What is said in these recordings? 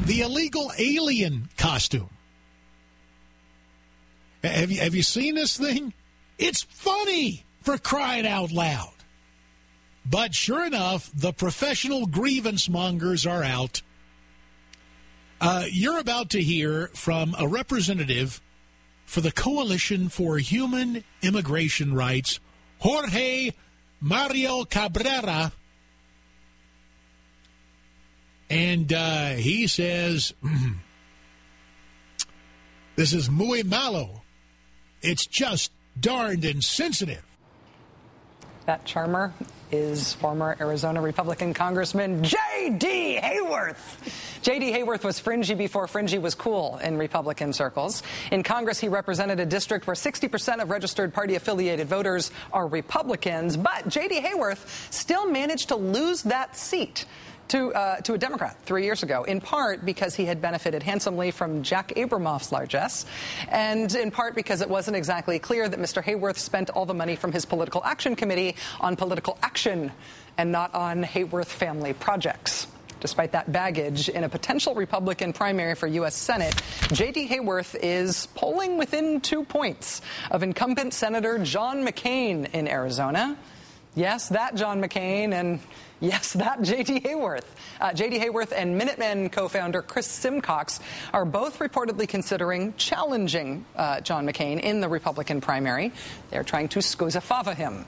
The illegal alien costume. Have you seen this thing? It's funny, for crying out loud. But sure enough, the professional grievance mongers are out. You're about to hear from a representative for the Coalition for Human Immigration Rights, Jorge Mario Cabrera. And he says, this is muy malo. It's just darned insensitive. That charmer is former Arizona Republican Congressman J.D. Hayworth. J.D. Hayworth was fringy before fringy was cool in Republican circles. In Congress, he represented a district where 60% of registered party-affiliated voters are Republicans. But J.D. Hayworth still managed to lose that seat to a Democrat 3 years ago, in part because he had benefited handsomely from Jack Abramoff's largesse, and in part because it wasn't exactly clear that Mr. Hayworth spent all the money from his political action committee on political action and not on Hayworth family projects. Despite that baggage, in a potential Republican primary for U.S. Senate, J.D. Hayworth is polling within 2 points of incumbent Senator John McCain in Arizona. Yes, that John McCain, and yes, that J.D. Hayworth. J.D. Hayworth and Minutemen co-founder Chris Simcox are both reportedly considering challenging John McCain in the Republican primary. They're trying to scusa him.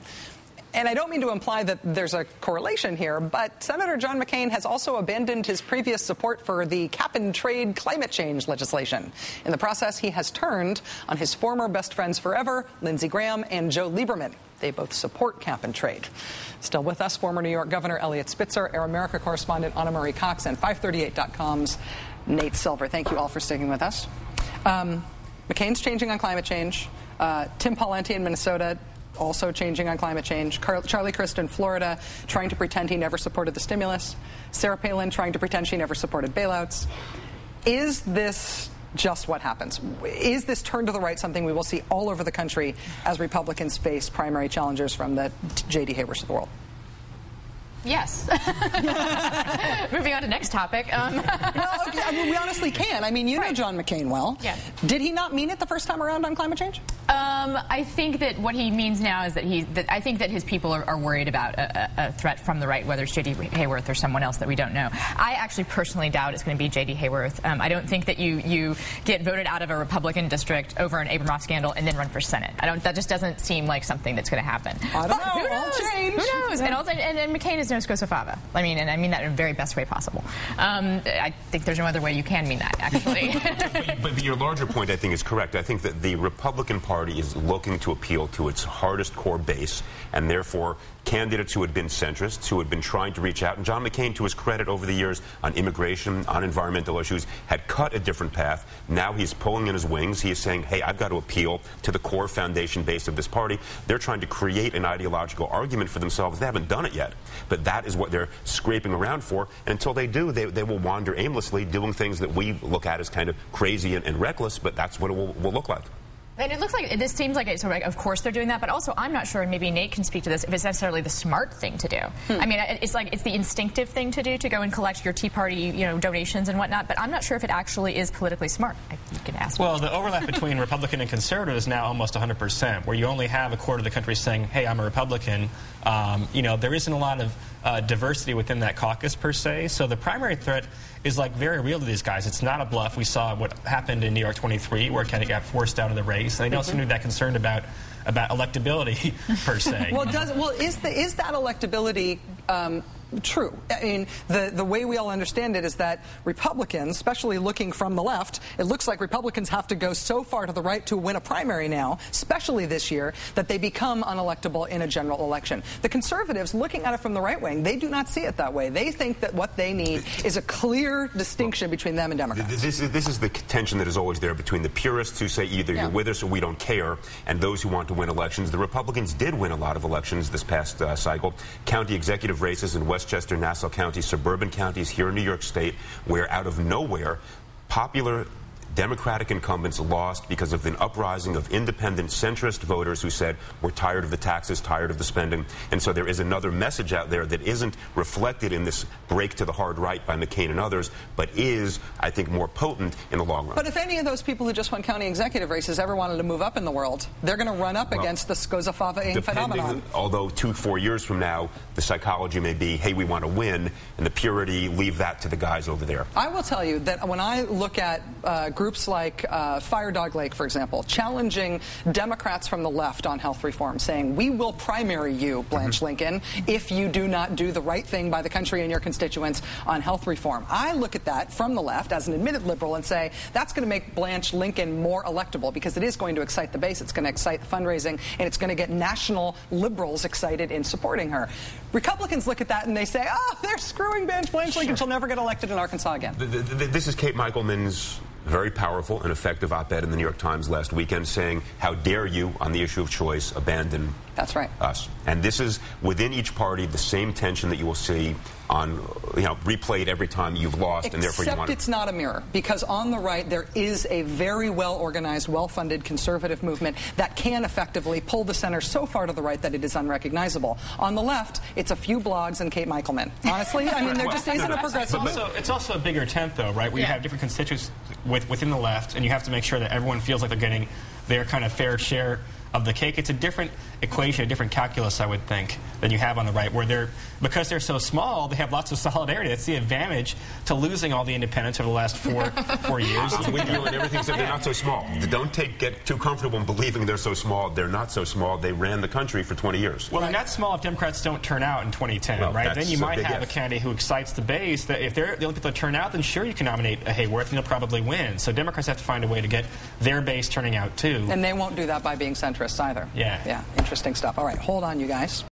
And I don't mean to imply that there's a correlation here, but Senator John McCain has also abandoned his previous support for the cap-and-trade climate change legislation. In the process, he has turned on his former best friends forever, Lindsey Graham and Joe Lieberman. They both support cap-and-trade. Still with us, former New York Governor Eliot Spitzer, Air America correspondent Anna Marie Cox, and 538.com's Nate Silver. Thank you all for sticking with us. McCain's changing on climate change. Tim Pawlenty in Minnesota also changing on climate change. Charlie Crist in Florida trying to pretend he never supported the stimulus. Sarah Palin trying to pretend she never supported bailouts. Is this just what happens? Is this turn to the right something we will see all over the country as Republicans face primary challengers from the J.D. Hayworths of the world? Yes. Moving on to next topic. Well, okay, I mean, we honestly can. I mean, you know John McCain well. Yeah. Did he not mean it the first time around on climate change? I think that what he means now is that I think that his people are worried about a threat from the right, whether it's J.D. Hayworth or someone else that we don't know. I actually personally doubt it's going to be J.D. Hayworth. I don't think that you get voted out of a Republican district over an Abramoff scandal and then run for Senate. That just doesn't seem like something that's going to happen. I don't know. Who knows? Who knows? And McCain is no scusa fava. I mean that in the very best way possible. I think there's no other way you can mean that, actually. But your larger point, I think, is correct. I think that the Republican Party is looking to appeal to its hardest core base, and therefore candidates who had been centrists, who had been trying to reach out. And John McCain, to his credit over the years on immigration, on environmental issues, had cut a different path. Now he's pulling in his wings. He is saying, hey, I've got to appeal to the core foundation base of this party. They're trying to create an ideological argument for themselves. They haven't done it yet. But that is what they're scraping around for. And until they do, they will wander aimlessly, doing things that we look at as kind of crazy and reckless, but that's what it will look like. And it looks like, this seems like, of course they're doing that, but also I'm not sure, and maybe Nate can speak to this, if it's necessarily the smart thing to do. I mean, it's the instinctive thing to do, to go and collect your Tea Party, donations and whatnot, but I'm not sure if it actually is politically smart. You can ask. Well, the overlap between Republican and conservative is now almost 100%, where you only have a quarter of the country saying, hey, I'm a Republican. There isn't a lot of diversity within that caucus, per se, so the primary threat is very real to these guys. It's not a bluff. We saw what happened in New York 23, where Kennedy got forced out of the race. They don't seem to be that concerned about electability, per se. Is that electability true? I mean, the way we all understand it is that Republicans, especially looking from the left, it looks like Republicans have to go so far to the right to win a primary now, especially this year, that they become unelectable in a general election. The conservatives, looking at it from the right wing, they do not see it that way. They think that what they need is a clear distinction between them and Democrats. This is the tension that is always there between the purists who say either you're with us or we don't care, and those who want to win elections. The Republicans did win a lot of elections this past cycle. County executive races in Westchester, Nassau County, suburban counties here in New York State, where out of nowhere, popular Democratic incumbents lost because of an uprising of independent centrist voters who said, we're tired of the taxes, tired of the spending. And so there is another message out there that isn't reflected in this break to the hard right by McCain and others, but is, I think, more potent in the long run. But if any of those people who just won county executive races ever wanted to move up in the world, they're going to run up against the Scozzafava phenomenon. Although 2-4 years from now, the psychology may be, hey, we want to win, and the purity, leave that to the guys over there. I will tell you that when I look at groups like Fire Dog Lake, for example, challenging Democrats from the left on health reform, saying, we will primary you, Blanche Lincoln, if you do not do the right thing by the country and your constituents on health reform. I look at that from the left as an admitted liberal and say, that's going to make Blanche Lincoln more electable because it is going to excite the base, it's going to excite the fundraising, and it's going to get national liberals excited in supporting her. Republicans look at that and they say, oh, they're screwing Blanche Lincoln. She'll never get elected in Arkansas again. This is Kate Michelman's very powerful and effective op-ed in the New York Times last weekend saying, how dare you, on the issue of choice, abandon That's right. us. And this is, within each party, the same tension that you will see on, replayed every time you've lost, and therefore you want to... Except it's not a mirror, because on the right there is a very well-organized, well-funded conservative movement that can effectively pull the center so far to the right that it is unrecognizable. On the left, it's a few blogs and Kate Michelman. Honestly, I mean, there just isn't a progressive... It's also a bigger tent, though, right, where you have different constituents within the left, and you have to make sure that everyone feels like they're getting their kind of fair share of the cake. It's a different equation, a different calculus, I would think, than you have on the right, where because they're so small, they have lots of solidarity. That's the advantage to losing all the independents over the last four years. I'm with you and everything, except they're not so small. Don't get too comfortable in believing they're so small. They're not so small. They ran the country for 20 years. Well, they're not small if Democrats don't turn out in 2010, right? Then you might have a candidate who excites the base. That if they're the only people that turn out, then sure, you can nominate a Hayworth and he'll probably win. So Democrats have to find a way to get their base turning out, too. And they won't do that by being centrists either. Yeah. Interesting stuff. All right, hold on, you guys.